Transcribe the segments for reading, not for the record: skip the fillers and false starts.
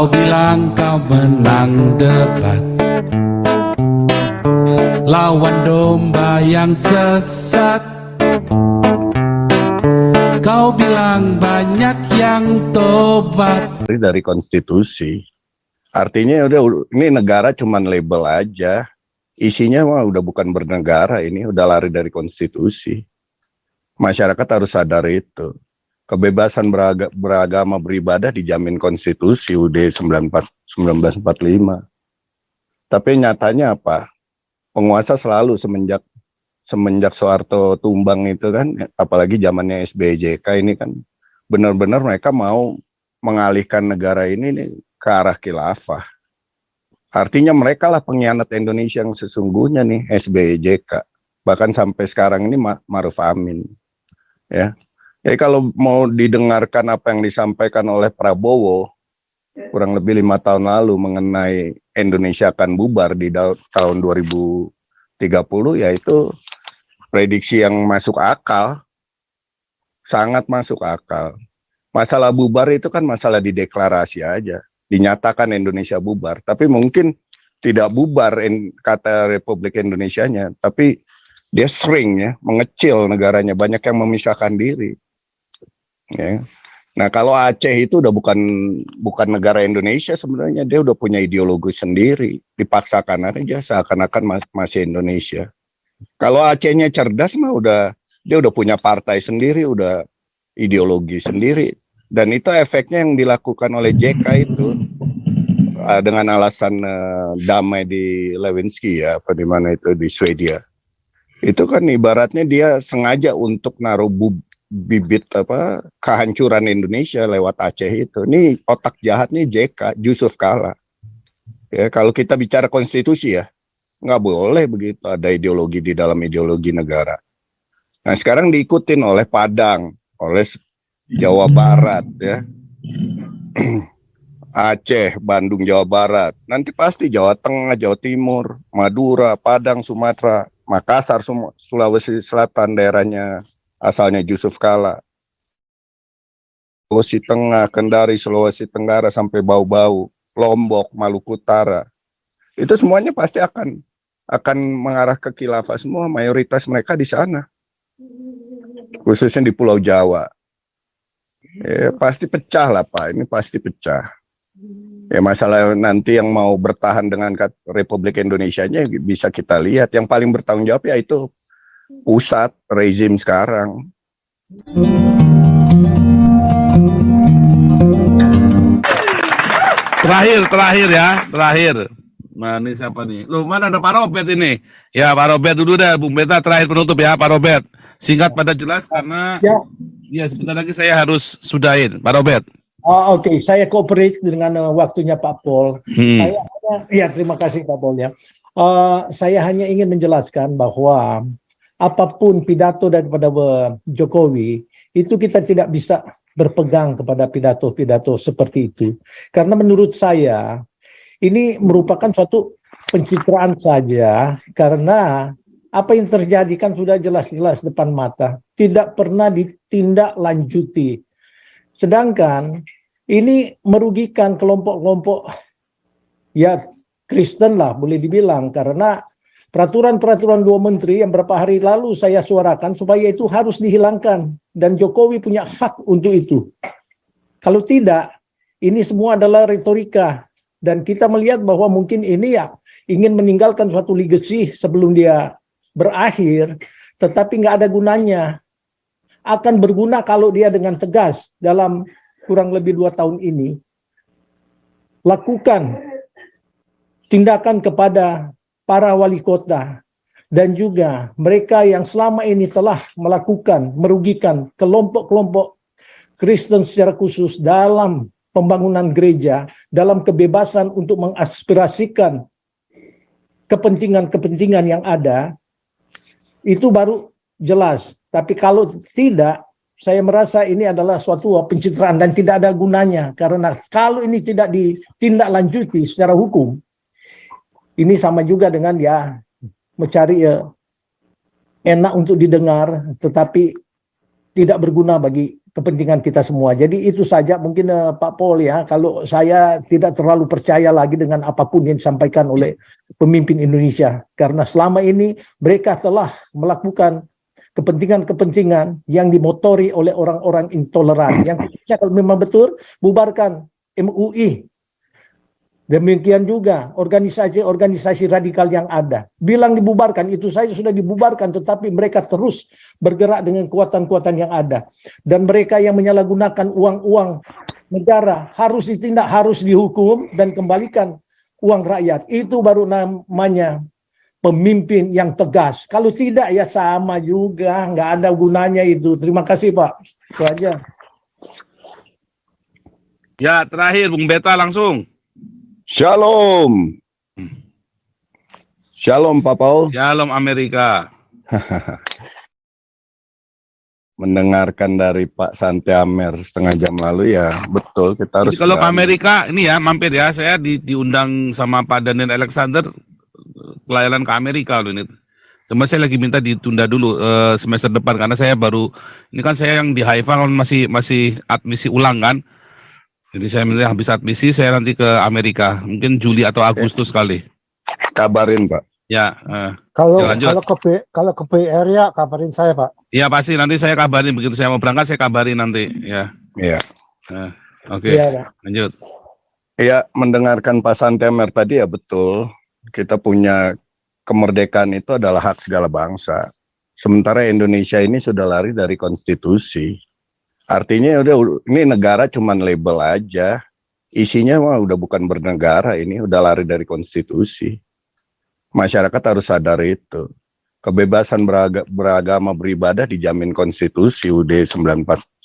Kau bilang kau menang debat lawan domba yang sesat. Kau bilang banyak yang tobat. Dari konstitusi. Artinya udah ini negara cuman label aja. Isinya mah udah bukan bernegara, ini udah lari dari konstitusi. Masyarakat harus sadar itu. Kebebasan beragama beribadah dijamin konstitusi UUD 1945. Tapi nyatanya apa? Penguasa selalu semenjak Soeharto tumbang itu kan, apalagi zamannya SBY-JK ini kan benar-benar mereka mau mengalihkan negara ini nih ke arah khilafah. Artinya mereka lah pengkhianat Indonesia yang sesungguhnya nih, SBY-JK. Bahkan sampai sekarang ini Ma'ruf Amin. Ya. Jadi kalau mau didengarkan apa yang disampaikan oleh Prabowo kurang lebih 5 tahun lalu mengenai Indonesia akan bubar di tahun 2030, ya itu prediksi yang masuk akal. Sangat masuk akal. Masalah bubar itu kan masalah di deklarasi aja. Dinyatakan Indonesia bubar, tapi mungkin tidak bubar kata Republik Indonesianya, tapi dia sering ya mengecil negaranya, banyak yang memisahkan diri. Ya. Nah kalau Aceh itu udah bukan negara Indonesia sebenarnya, dia udah punya ideologi sendiri, dipaksakan aja seakan-akan masih Indonesia. Kalau Acehnya cerdas mah dia udah punya partai sendiri, udah ideologi sendiri. Dan itu efeknya yang dilakukan oleh JK itu dengan alasan damai di Lewinsky ya, apa di mana itu di Swedia. Itu kan ibaratnya dia sengaja untuk naruh bibit kehancuran Indonesia lewat Aceh itu. Ini otak jahatnya JK, Yusuf Kala. Ya, kalau kita bicara konstitusi ya, nggak boleh begitu ada ideologi di dalam ideologi negara. Nah sekarang diikutin oleh Padang, oleh Jawa Barat ya, Aceh, Bandung, Jawa Barat, nanti pasti Jawa Tengah, Jawa Timur, Madura, Padang, Sumatera, Makassar, Sulawesi Selatan daerahnya asalnya Yusuf Kala, Sulawesi Tengah, Kendari, Sulawesi Tenggara sampai Bau-Bau, Lombok, Maluku Utara, itu semuanya pasti akan mengarah ke khilafah semua, mayoritas mereka di sana, khususnya di Pulau Jawa. Ya, pasti pecah lah Pak, ini pasti pecah. Ya masalah nanti yang mau bertahan dengan Republik Indonesianya bisa kita lihat. Yang paling bertanggung jawab ya itu pusat rezim sekarang. Terakhir. Nah, ini siapa nih? Loh, mana ada Pak Robert ini? Ya, Pak Robert dulu dah, Bung Beta terakhir penutup ya, Pak Robert. Singkat pada jelas karena ya sebentar lagi saya harus sudahin, Pak Robert. Oke, saya cooperate dengan waktunya Pak Pol. Terima kasih Pak Pol ya. Saya hanya ingin menjelaskan bahwa apapun pidato daripada Jokowi, itu kita tidak bisa berpegang kepada pidato-pidato seperti itu. Karena menurut saya, ini merupakan suatu pencitraan saja, karena apa yang terjadi kan sudah jelas-jelas depan mata, tidak pernah ditindaklanjuti. Sedangkan ini merugikan kelompok-kelompok ya Kristen lah boleh dibilang, karena peraturan-peraturan 2 menteri yang beberapa hari lalu saya suarakan supaya itu harus dihilangkan, dan Jokowi punya hak untuk itu. Kalau tidak, ini semua adalah retorika, dan kita melihat bahwa mungkin ini ya ingin meninggalkan suatu legacy sebelum dia berakhir, tetapi nggak ada gunanya. Akan berguna kalau dia dengan tegas dalam kurang lebih 2 tahun ini lakukan tindakan kepada para wali kota dan juga mereka yang selama ini telah melakukan merugikan kelompok-kelompok Kristen secara khusus dalam pembangunan gereja, dalam kebebasan untuk mengaspirasikan kepentingan-kepentingan yang ada, itu baru jelas. Tapi kalau tidak, saya merasa ini adalah suatu pencitraan dan tidak ada gunanya. Karena kalau ini tidak ditindaklanjuti secara hukum, ini sama juga dengan ya mencari enak untuk didengar, tetapi tidak berguna bagi kepentingan kita semua. Jadi itu saja mungkin Pak Paul ya, kalau saya tidak terlalu percaya lagi dengan apapun yang disampaikan oleh pemimpin Indonesia. Karena selama ini mereka telah melakukan kepentingan-kepentingan yang dimotori oleh orang-orang intoleran. Yang kalau memang betul, bubarkan MUI. Demikian juga organisasi-organisasi radikal yang ada. Bilang dibubarkan, itu saja sudah dibubarkan, tetapi mereka terus bergerak dengan kekuatan-kekuatan yang ada. Dan mereka yang menyalahgunakan uang-uang negara harus ditindak, harus dihukum, dan kembalikan uang rakyat. Itu baru namanya pemimpin yang tegas. Kalau tidak ya sama juga, nggak ada gunanya itu. Terima kasih Pak. Itu aja. Ya, terakhir Bung Beta langsung. Shalom. Shalom Pak Paul. Shalom Amerika. Mendengarkan dari Pak Santi Amer setengah jam lalu ya betul kita harus. Jadi kalau ke berani. Amerika ini ya mampir ya, saya diundang sama Pak Daniel Alexander pelayanan ke Amerika loh ini. Cuma saya lagi minta ditunda dulu semester depan karena saya baru ini kan saya yang di Haifa kan masih admisi ulang kan. Jadi saya minta habis admisi saya nanti ke Amerika, mungkin Juli atau Agustus kali. Kabarin Pak. Ya. Kalau lanjut. kalau ke PR ya kabarin saya Pak. Iya pasti nanti saya kabarin begitu saya mau berangkat saya kabarin nanti ya. Iya. Oke. Iya, Pak. Lanjut. Ya mendengarkan Pak Santi Amer tadi ya betul. Kita punya kemerdekaan itu adalah hak segala bangsa. Sementara Indonesia ini sudah lari dari konstitusi. Artinya udah ini negara cuman label aja. Isinya mah udah bukan bernegara ini, udah lari dari konstitusi. Masyarakat harus sadar itu. Kebebasan beragama beribadah dijamin konstitusi UUD 1945.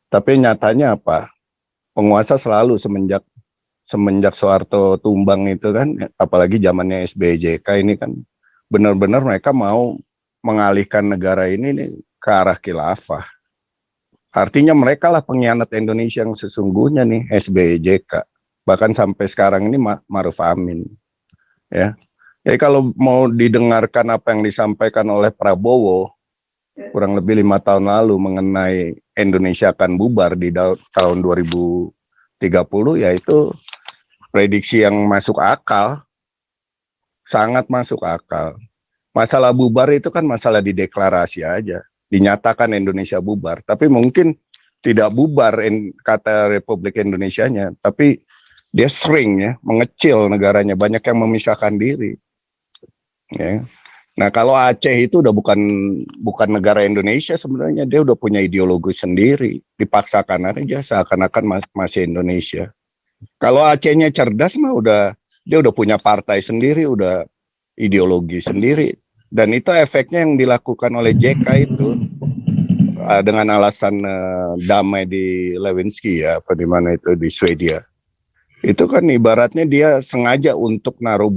Tapi nyatanya apa? Penguasa selalu semenjak Soeharto tumbang itu kan, apalagi zamannya SBY-JK ini kan benar-benar mereka mau mengalihkan negara ini nih ke arah khilafah. Artinya mereka lah pengkhianat Indonesia yang sesungguhnya nih SBY-JK. Bahkan sampai sekarang ini Ma'ruf Amin. Ya. Jadi kalau mau didengarkan apa yang disampaikan oleh Prabowo kurang lebih 5 tahun lalu mengenai Indonesia akan bubar di tahun 2030 ya itu prediksi yang masuk akal. Sangat masuk akal. Masalah bubar itu kan masalah dideklarasi aja. Dinyatakan Indonesia bubar, tapi mungkin tidak bubar kata Republik Indonesianya, tapi dia sering ya mengecil negaranya, banyak yang memisahkan diri. Ya. Nah kalau Aceh itu udah bukan negara Indonesia sebenarnya, dia udah punya ideologi sendiri, dipaksakan aja seakan-akan masih Indonesia. Kalau Acehnya cerdas mah dia udah punya partai sendiri, udah ideologi sendiri. Dan itu efeknya yang dilakukan oleh JK itu dengan alasan damai di Lewinsky ya, apa di mana itu di Swedia. Itu kan ibaratnya dia sengaja untuk naruh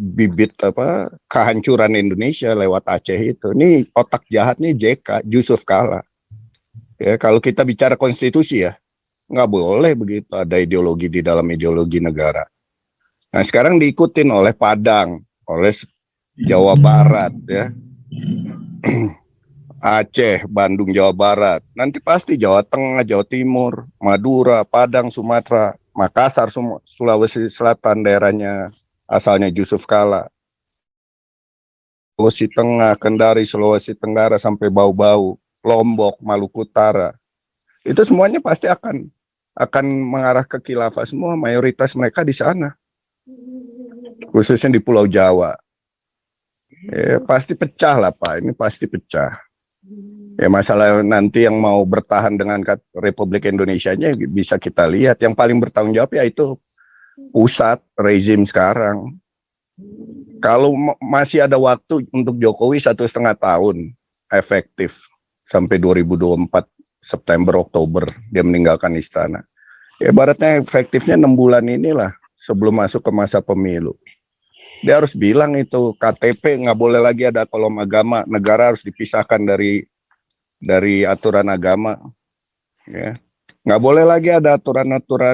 bibit kehancuran Indonesia lewat Aceh itu. Ini otak jahatnya JK, Yusuf Kala. Ya kalau kita bicara konstitusi ya, nggak boleh begitu ada ideologi di dalam ideologi negara. Nah sekarang diikutin oleh Padang, oleh Jawa Barat ya, Aceh, Bandung, Jawa Barat, nanti pasti Jawa Tengah, Jawa Timur, Madura, Padang, Sumatera, Makassar, Sulawesi Selatan daerahnya asalnya Yusuf Kala, Sulawesi Tengah, Kendari, Sulawesi Tenggara sampai Bau-Bau, Lombok, Maluku Utara, itu semuanya pasti akan mengarah ke khilafah semua, mayoritas mereka di sana, khususnya di Pulau Jawa. Ya, pasti pecah lah Pak, ini pasti pecah. Ya masalah nanti yang mau bertahan dengan Republik Indonesianya bisa kita lihat. Yang paling bertanggung jawab ya itu pusat rezim sekarang. Kalau masih ada waktu untuk Jokowi 1,5 tahun efektif sampai 2024 September Oktober dia meninggalkan istana. Ya ibaratnya efektifnya 6 bulan inilah sebelum masuk ke masa pemilu. Dia harus bilang itu KTP nggak boleh lagi ada kolom agama, negara harus dipisahkan dari aturan agama, ya nggak boleh lagi ada aturan-aturan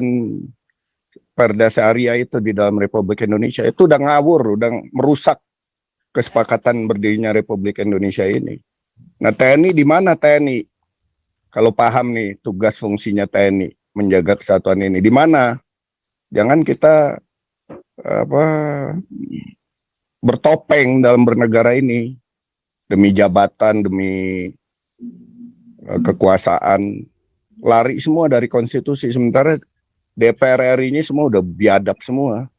Perda Syariah itu di dalam Republik Indonesia. Itu udah ngawur, udah merusak kesepakatan berdirinya Republik Indonesia ini. Nah TNI di mana TNI? Kalau paham nih tugas fungsinya TNI menjaga kesatuan ini di mana, jangan kita apa bertopeng dalam bernegara ini demi jabatan, demi kekuasaan, lari semua dari konstitusi. Sementara DPR RI ini semua udah biadab semua.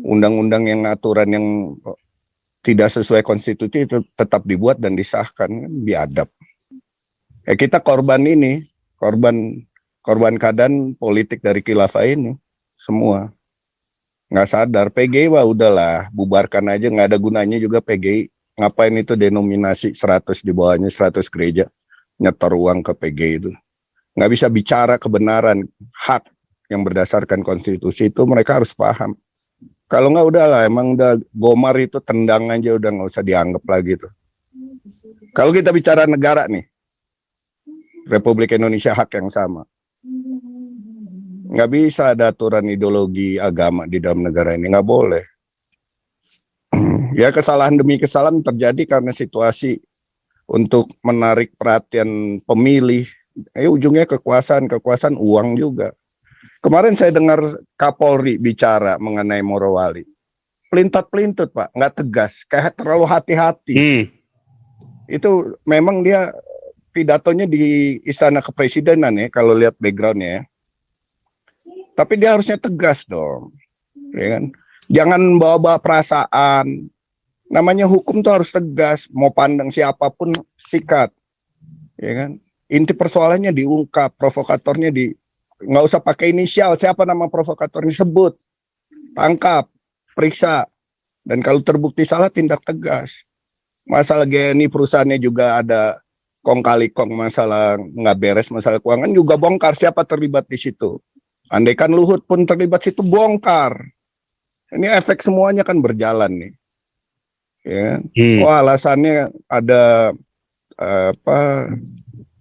Undang-undang yang aturan yang tidak sesuai konstitusi itu tetap dibuat dan disahkan, kan biadab. Kita korban ini, korban keadaan politik dari khilafah ini semua. Nggak sadar, PGI wah udahlah, bubarkan aja, nggak ada gunanya juga PGI. Ngapain itu denominasi 100 di bawahnya 100 gereja, nyetor uang ke PGI itu. Nggak bisa bicara kebenaran, hak yang berdasarkan konstitusi itu mereka harus paham. Kalau nggak udahlah, emang udah Gomar itu tendang aja, udah nggak usah dianggap lagi tuh. Kalau kita bicara negara nih, Republik Indonesia hak yang sama. Nggak bisa ada aturan ideologi agama di dalam negara ini, nggak boleh. Ya kesalahan demi kesalahan terjadi karena situasi untuk menarik perhatian pemilih. Ujungnya kekuasaan uang juga. Kemarin saya dengar Kapolri bicara mengenai Morowali. Pelintat-pelintut Pak, nggak tegas, kayak terlalu hati-hati. Itu memang dia pidatonya di Istana Kepresidenan ya, kalau lihat backgroundnya ya. Tapi dia harusnya tegas dong, ya kan? Jangan bawa-bawa perasaan. Namanya hukum tuh harus tegas, mau pandang siapapun sikat, ya kan? Inti persoalannya diungkap, provokatornya nggak usah pakai inisial, siapa nama provokatornya sebut, tangkap, periksa, dan kalau terbukti salah tindak tegas. Masalah GNI perusahaannya juga ada kong kali kong, masalah nggak beres, masalah keuangan juga bongkar siapa terlibat di situ. Andaikan Luhut pun terlibat situ, bongkar. Ini efek semuanya kan berjalan nih. Ya. Oh alasannya ada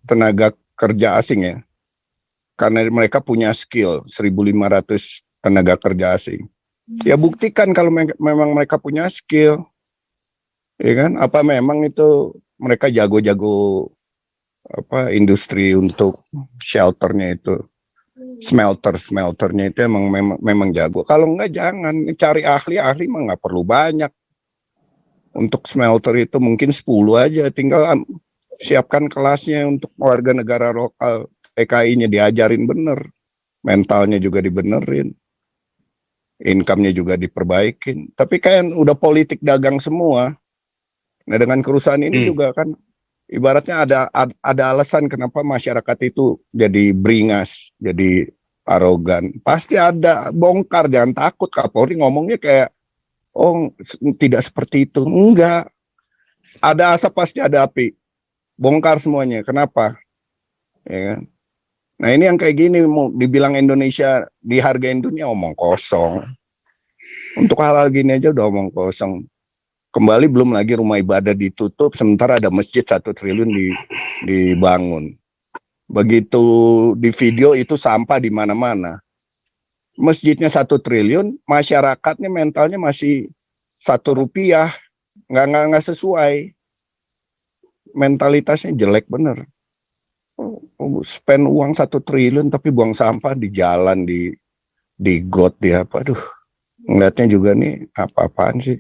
tenaga kerja asing ya. Karena mereka punya skill 1.500 tenaga kerja asing. Ya buktikan kalau memang mereka punya skill. Ya kan? Apa memang itu mereka jago-jago industri untuk shelternya itu. Smelternya itu memang jago. Kalau enggak jangan cari ahli mah nggak perlu banyak. Untuk smelter itu mungkin 10 aja, tinggal siapkan kelasnya untuk warga negara lokal. PKI-nya diajarin bener, mentalnya juga dibenerin, income-nya juga diperbaikin. Tapi kan udah politik dagang semua. Nah dengan kerusuhan ini juga kan ibaratnya ada alasan kenapa masyarakat itu jadi beringas, jadi arogan. Pasti ada, bongkar, jangan takut. Kapolri ngomongnya kayak, oh tidak seperti itu. Enggak. Ada asap pasti ada api. Bongkar semuanya. Kenapa? Ya kan? Nah ini yang kayak gini, mau dibilang Indonesia dihargain dunia, omong kosong. Untuk hal-hal gini aja udah omong kosong. Kembali belum lagi rumah ibadah ditutup, sementara ada masjid 1 triliun dibangun. Begitu di video itu sampah di mana-mana. Masjidnya 1 triliun, masyarakatnya mentalnya masih 1 rupiah, nggak sesuai. Mentalitasnya jelek bener. Spend uang 1 triliun tapi buang sampah di jalan, di got, di apa. Aduh, ngeliatnya juga nih apa-apaan sih.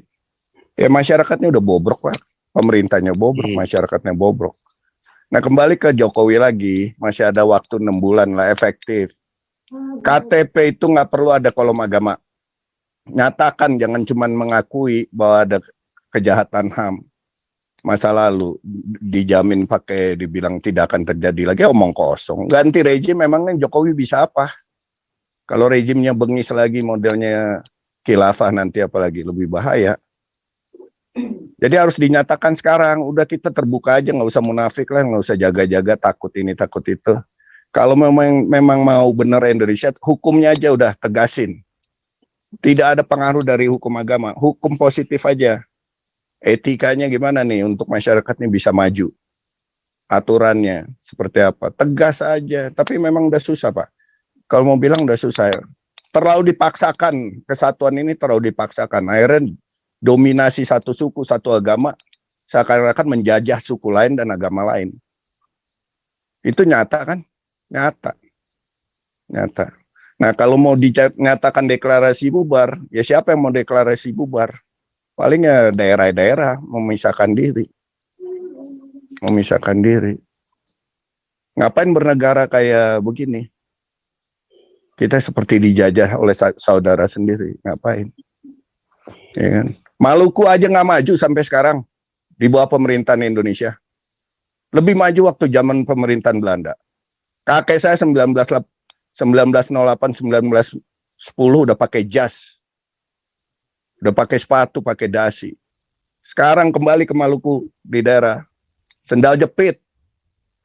Ya masyarakatnya udah bobrok lah. Pemerintahnya bobrok, masyarakatnya bobrok. Nah kembali ke Jokowi lagi, masih ada waktu 6 bulan lah efektif. KTP itu nggak perlu ada kolom agama. Nyatakan, jangan cuma mengakui bahwa ada kejahatan HAM. Masa lalu dijamin pakai dibilang tidak akan terjadi lagi, omong kosong. Ganti rejim memangnya Jokowi bisa apa? Kalau rejimnya bengis lagi modelnya khilafah nanti apalagi lebih bahaya. Jadi harus dinyatakan sekarang, udah kita terbuka aja, nggak usah munafik lah, nggak usah jaga-jaga takut ini takut itu. Kalau memang mau bener Indonesia, hukumnya aja udah tegasin. Tidak ada pengaruh dari hukum agama, hukum positif aja. Etikanya gimana nih untuk masyarakatnya bisa maju? Aturannya seperti apa? Tegas aja. Tapi memang udah susah Pak. Kalau mau bilang udah susah. Terlalu dipaksakan. Kesatuan ini terlalu dipaksakan. Akhirnya dominasi satu suku, satu agama seakan-akan menjajah suku lain dan agama lain. Itu nyata kan? Nyata. Nyata. Nah, kalau mau dinyatakan deklarasi bubar, ya siapa yang mau deklarasi bubar? Paling ya daerah-daerah memisahkan diri. Memisahkan diri. Ngapain bernegara kayak begini? Kita seperti dijajah oleh saudara sendiri. Ngapain? Ya kan? Maluku aja nggak maju sampai sekarang di bawah pemerintahan Indonesia. Lebih maju waktu zaman pemerintahan Belanda. Kakek saya 1908, 1910 udah pakai jas. Udah pakai sepatu, pakai dasi. Sekarang kembali ke Maluku di daerah sendal jepit.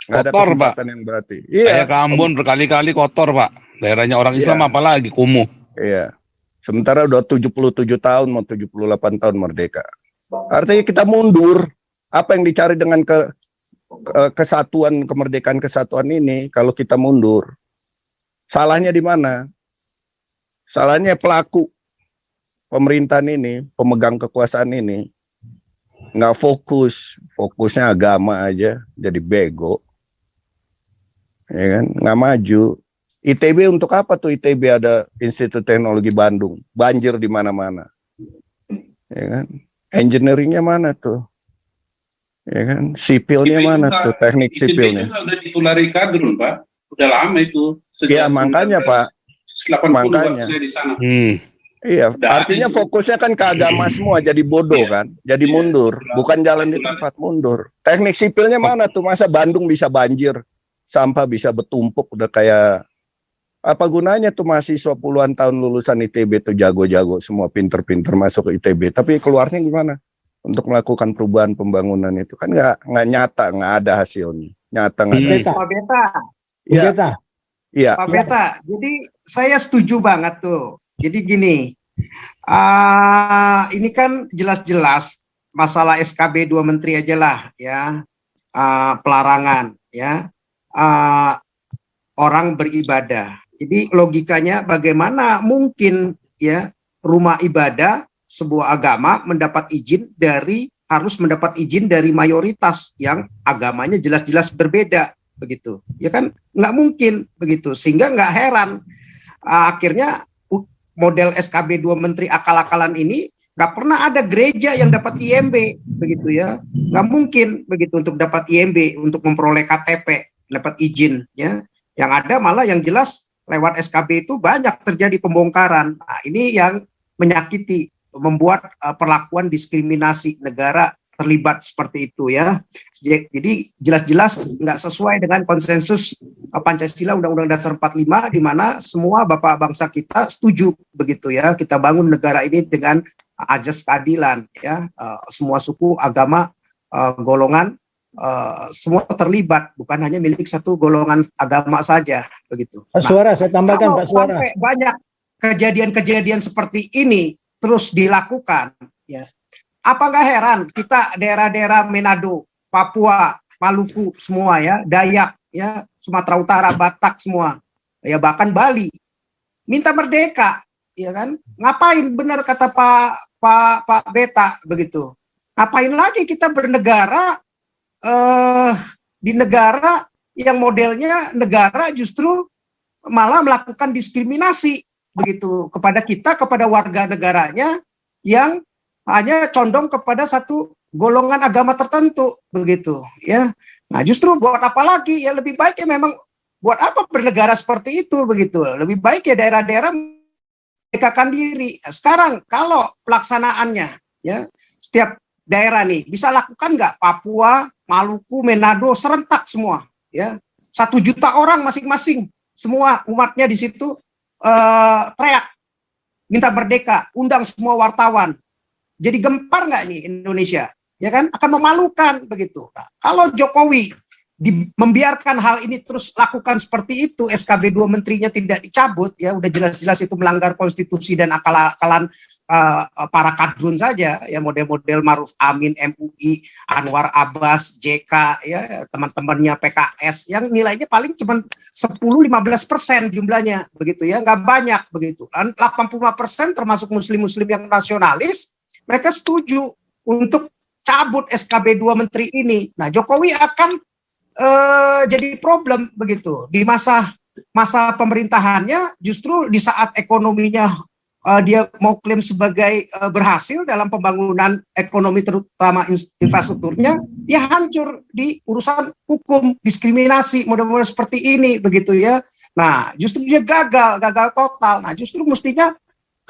Nggak ada Kotor, Pak. kesempatan yang berarti. Saya ke Ambon berkali-kali kotor, Pak. Daerahnya orang Islam apalagi kumuh. Iya. Sementara udah 77 tahun, mau 78 tahun merdeka. Artinya kita mundur. Apa yang dicari dengan kesatuan, kemerdekaan kesatuan ini, kalau kita mundur? Salahnya di mana? Salahnya pelaku pemerintahan ini, pemegang kekuasaan ini, nggak fokus. Fokusnya agama aja, jadi bego. Ya kan? Nggak maju. ITB untuk apa tuh? ITB ada Institut Teknologi Bandung, banjir di mana-mana. Ya kan? Engineeringnya mana tuh? Ya kan? Sipilnya mana tuh? Teknik sipilnya. Itu udah ditulari kadrun, Pak. Udah lama itu. Iya, makanya Pak. 80 Makanya. saya di sana. Iya, Udah artinya ada itu. fokusnya kan ke agama semua, jadi bodoh kan, jadi mundur, bukan jalan di tempat, mundur. Teknik sipilnya mana tuh? Masa Bandung bisa banjir, sampah bisa bertumpuk, udah kayak apa gunanya tuh mahasiswa puluhan tahun lulusan ITB tuh jago-jago semua, pinter-pinter masuk ke ITB, tapi keluarnya gimana? Untuk melakukan perubahan pembangunan itu kan nggak nyata, nggak ada hasilnya, nyata nggak ada. Beta. Pak Beta, Iya, Beta. iya. Pak Beta, jadi saya setuju banget tuh. Jadi gini, ini kan jelas-jelas masalah SKB 2 Menteri aja lah ya, pelarangan ya, orang beribadah. Jadi logikanya bagaimana mungkin ya rumah ibadah sebuah agama harus mendapat izin dari mayoritas yang agamanya jelas-jelas berbeda begitu, ya kan nggak mungkin begitu, sehingga nggak heran akhirnya model SKB 2 Menteri akal-akalan ini nggak pernah ada gereja yang dapat IMB begitu ya, nggak mungkin begitu untuk dapat IMB untuk memperoleh KTP dapat izin ya, yang ada malah yang jelas lewat SKB itu banyak terjadi pembongkaran. Nah, ini yang menyakiti, membuat perlakuan diskriminasi negara terlibat seperti itu ya. Jadi jelas-jelas nggak sesuai dengan konsensus Pancasila Undang-Undang Dasar 45 di mana semua bapak bangsa kita setuju begitu ya. Kita bangun negara ini dengan ajas keadilan ya. Semua suku, agama, golongan semua terlibat, bukan hanya milik satu golongan agama saja begitu. Pak Suara, saya tambahkan kalau Pak Suara. sampai banyak kejadian-kejadian seperti ini terus dilakukan ya, apa nggak heran kita daerah-daerah Manado, Papua, Maluku semua ya, Dayak ya, Sumatera Utara, Batak semua ya, bahkan Bali minta merdeka ya kan. Ngapain, benar kata Pak Beta begitu, ngapain lagi kita bernegara di negara yang modelnya negara justru malah melakukan diskriminasi begitu kepada warga negaranya yang hanya condong kepada satu golongan agama tertentu begitu ya. Nah, justru buat apa lagi ya, lebih baik ya memang buat apa bernegara seperti itu begitu. Lebih baik ya daerah-daerah merdekakan diri. Sekarang kalau pelaksanaannya ya, setiap daerah nih bisa lakukan nggak? Papua, Maluku, Manado serentak semua ya, 1 juta orang masing-masing, semua umatnya di situ teriak minta merdeka, undang semua wartawan. Jadi gempar nggak nih Indonesia ya kan, akan memalukan begitu. Nah, kalau Jokowi membiarkan hal ini terus lakukan seperti itu, SKB 2 menterinya tidak dicabut ya, udah jelas-jelas itu melanggar konstitusi dan akal-akalan para kadrun saja ya, model-model Maruf Amin, MUI, Anwar Abbas, JK ya, teman-temannya PKS yang nilainya paling cuma 10-15% jumlahnya begitu ya, nggak banyak begitu. Dan 85% termasuk muslim-muslim yang nasionalis, mereka setuju untuk cabut SKB 2 menteri ini. Nah, Jokowi akan jadi problem begitu di masa pemerintahannya. Justru di saat ekonominya dia mau klaim sebagai berhasil dalam pembangunan ekonomi terutama infrastrukturnya, dia hancur di urusan hukum, diskriminasi, model-model seperti ini begitu ya. Nah, justru dia gagal total. Nah, justru mestinya,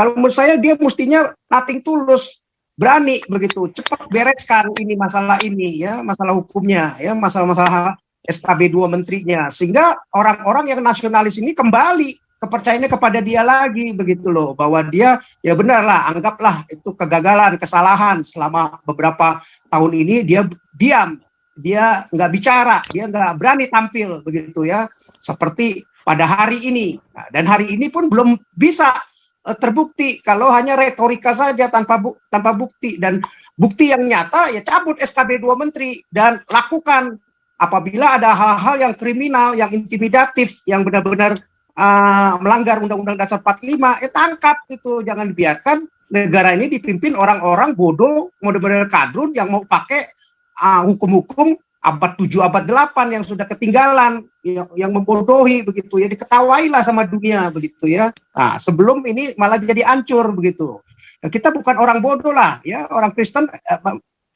kalau menurut saya, dia mestinya nothing tulus, berani begitu, cepat bereskan ini masalah ya, masalah hukumnya ya, masalah-masalah SKB 2 menterinya, sehingga orang-orang yang nasionalis ini kembali kepercayaannya kepada dia lagi begitu loh, bahwa dia ya benar lah, anggaplah itu kegagalan, kesalahan selama beberapa tahun ini, dia diam, dia nggak bicara, dia nggak berani tampil begitu ya, seperti pada hari ini. Nah, dan hari ini pun belum bisa terbukti, kalau hanya retorika saja tanpa bukti, dan bukti yang nyata ya cabut SKB 2 menteri dan lakukan. Apabila ada hal-hal yang kriminal, yang intimidatif, yang benar-benar melanggar Undang-Undang Dasar 45, tangkap itu. Jangan dibiarkan negara ini dipimpin orang-orang bodoh, model-model kadrun yang mau pakai hukum-hukum abad 7, abad 8 yang sudah ketinggalan, yang membodohi begitu ya, diketawailah sama dunia begitu ya. Nah, sebelum ini malah jadi hancur begitu. Nah, kita bukan orang bodoh lah ya, orang Kristen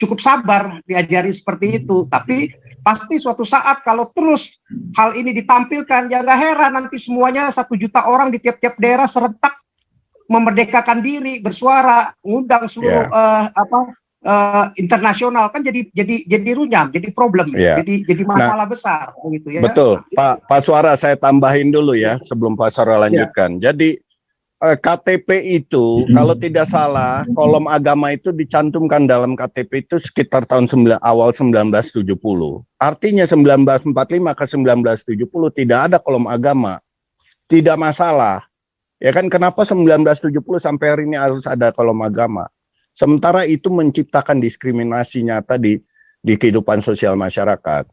cukup sabar diajari seperti itu, tapi pasti suatu saat kalau terus hal ini ditampilkan, ya nggak heran nanti semuanya 1 juta orang di tiap-tiap daerah serentak memerdekakan diri, bersuara, ngundang seluruh internasional, kan jadi runyam, jadi problem, jadi masalah besar gitu ya. Betul, Pak Suara, saya tambahin dulu ya sebelum Pak Suara lanjutkan. Jadi KTP itu kalau tidak salah, kolom agama itu dicantumkan dalam KTP itu sekitar tahun awal 1970. Artinya 1945 ke 1970 tidak ada kolom agama. Tidak masalah. Ya kan, kenapa 1970 sampai hari ini harus ada kolom agama? Sementara itu menciptakan diskriminasi nyata di kehidupan sosial masyarakat.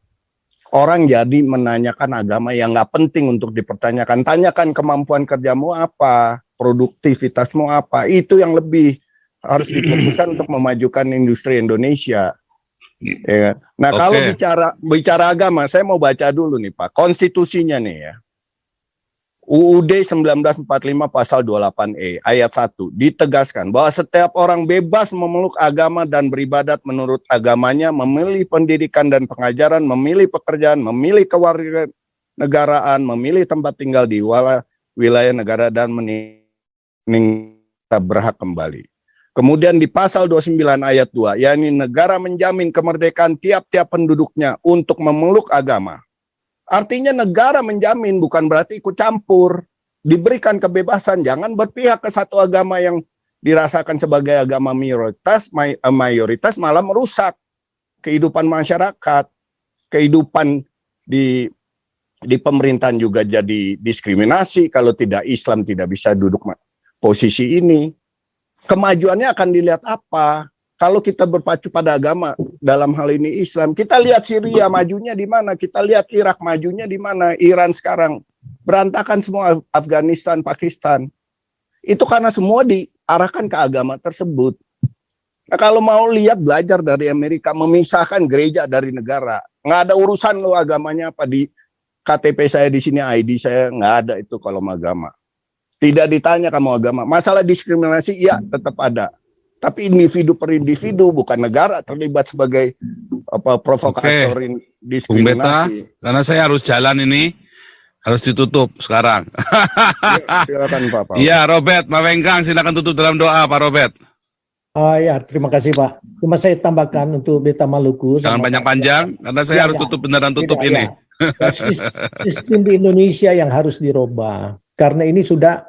Orang jadi menanyakan agama yang nggak penting untuk dipertanyakan. Tanyakan kemampuan kerjamu apa, produktivitasmu apa. Itu yang lebih harus difokuskan untuk memajukan industri Indonesia. Ya. Nah, kalau bicara agama, saya mau baca dulu nih Pak, konstitusinya nih ya. UUD 1945 pasal 28E ayat 1 ditegaskan bahwa setiap orang bebas memeluk agama dan beribadat menurut agamanya, memilih pendidikan dan pengajaran, memilih pekerjaan, memilih kewarganegaraan, memilih tempat tinggal di wilayah negara, dan berhak kembali. Kemudian di pasal 29 ayat 2, yakni negara menjamin kemerdekaan tiap-tiap penduduknya untuk memeluk agama. Artinya negara menjamin, bukan berarti ikut campur. Diberikan kebebasan, jangan berpihak ke satu agama yang dirasakan sebagai agama mayoritas malah merusak kehidupan masyarakat. Kehidupan di pemerintahan juga jadi diskriminasi. Kalau tidak Islam tidak bisa duduk posisi ini. Kemajuannya akan dilihat apa? Kalau kita berpacu pada agama, dalam hal ini Islam, kita lihat Syria majunya di mana, kita lihat Irak majunya di mana, Iran sekarang berantakan semua, Afghanistan, Pakistan. Itu karena semua diarahkan ke agama tersebut. Nah, kalau mau lihat, belajar dari Amerika, memisahkan gereja dari negara. Nggak ada urusan lo agamanya apa, di KTP saya di sini, ID saya, nggak ada itu kolom agama. Tidak ditanya kamu agama. Masalah diskriminasi, iya tetap ada. Tapi individu per individu, bukan negara terlibat sebagai provokator diskriminasi. Bung Beta, karena saya harus jalan ini, harus ditutup sekarang. Ya, silakan Pak Paul. Iya, Robert Mawengkang, silakan tutup dalam doa Pak Robert. Ya, terima kasih Pak. Cuma saya tambahkan untuk Beta Maluku. Jangan panjang-panjang, karena saya harus tutup beneran tutup ini. Sistem di Indonesia yang harus dirubah, karena ini sudah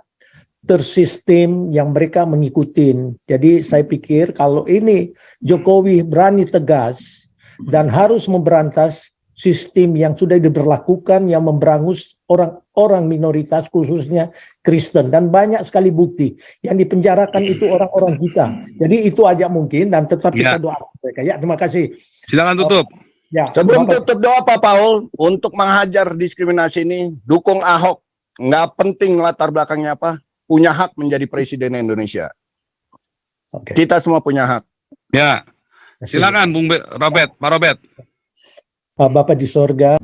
tersistem yang mereka mengikutin. Jadi saya pikir kalau ini Jokowi berani tegas dan harus memberantas sistem yang sudah diberlakukan yang memberangus orang-orang minoritas khususnya Kristen, dan banyak sekali bukti yang dipenjarakan itu orang-orang kita. Jadi itu aja mungkin, dan tetap kita doakan mereka. Ya, terima kasih. Silakan tutup. Ya, sebelum tutup doa Pak Paul untuk menghajar diskriminasi ini, dukung Ahok. Nggak penting latar belakangnya apa, punya hak menjadi presiden Indonesia. Kita semua punya hak. Ya, silakan Bung Robert, Pak Robert. Bapa di sorga.